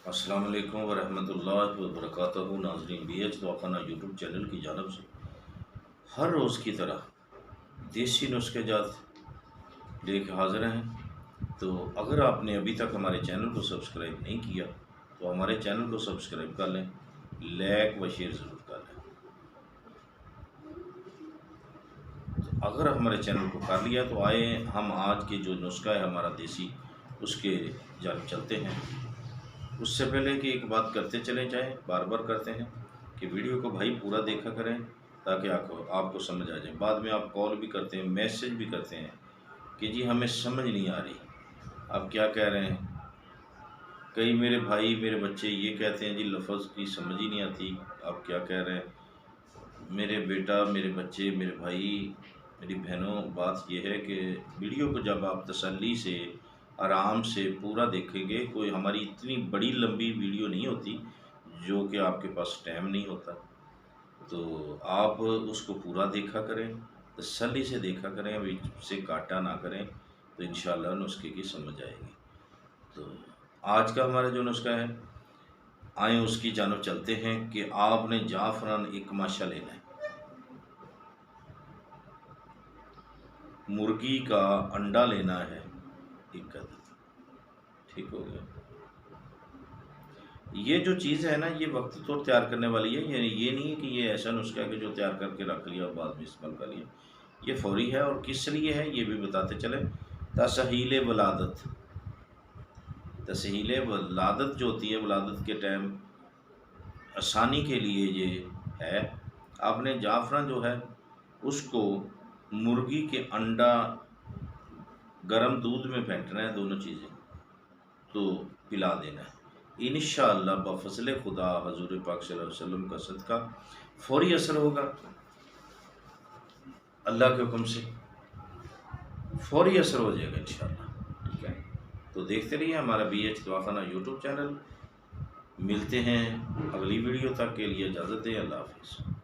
अस्सलाम वालेकुम वरहमतुल्लाहि वबरकातुहू। नाज़रीन, BH दवाखाना यूट्यूब चैनल की जानब से हर रोज़ की तरह देसी नुस्खे जात लेके हाज़िर हैं। तो अगर आपने अभी तक हमारे चैनल को सब्सक्राइब नहीं किया तो हमारे चैनल को सब्सक्राइब कर लें, लाइक व शेयर ज़रूर कर लें। तो अगर हमारे चैनल को कर लिया तो आए हम आज के जो नुस्खा है हमारा देसी, उसके जानब चलते हैं। उससे पहले कि एक बात करते चले जाएं, बार बार करते हैं कि वीडियो को भाई पूरा देखा करें ताकि आपको समझ आ जाए। बाद में आप कॉल भी करते हैं, मैसेज भी करते हैं कि जी हमें समझ नहीं आ रही, आप क्या कह रहे हैं। कई मेरे भाई मेरे बच्चे ये कहते हैं जी लफ्ज़ की समझ ही नहीं आती, आप क्या कह रहे हैं। मेरे बेटा, मेरे बच्चे, मेरे भाई, मेरी बहनों, बात यह है कि वीडियो को जब आप तसल्ली से आराम से पूरा देखेंगे, कोई हमारी इतनी बड़ी लंबी वीडियो नहीं होती जो कि आपके पास टाइम नहीं होता, तो आप उसको पूरा देखा करें, तसल्ली से देखा करें, बीच से काटा ना करें, तो इंशाल्लाह नुस्खे की समझ आएगी। तो आज का हमारा जो नुस्खा है, आए उसकी जानब चलते हैं कि आपने जाफरान एक माशा लेना है, मुर्गी का अंडा लेना है एक अदद, ठीक हो गया। ये जो चीज़ है ना, ये वक्त तो तैयार करने वाली है, यानी ये नहीं है कि ये ऐसा नुस्खा है कि जो तैयार करके रख लिया और बाद में इस्तेमाल कर लिया। ये फौरी है और किस लिए है ये भी बताते चले। तसहील वलादत, तसहील वलादत जो होती है, वलादत के टाइम आसानी के लिए ये है। आपने जाफरान जो है उसको मुर्गी के अंडा गर्म दूध में फेंटना है, दोनों चीज़ें, तो पिला देना है। इंशाअल्लाह बफज़ल खुदा हज़ूर पाक सल्लल्लाहु अलैहि वसल्लम का सदका फौरी असर होगा। अल्लाह के हुक्म से फौरी असर हो जाएगा इंशाअल्लाह, ठीक है। तो देखते रहिए हमारा BH दवाखाना यूट्यूब चैनल। मिलते हैं अगली वीडियो तक, के लिए इजाज़त दें। अल्लाह हाफ़िज़।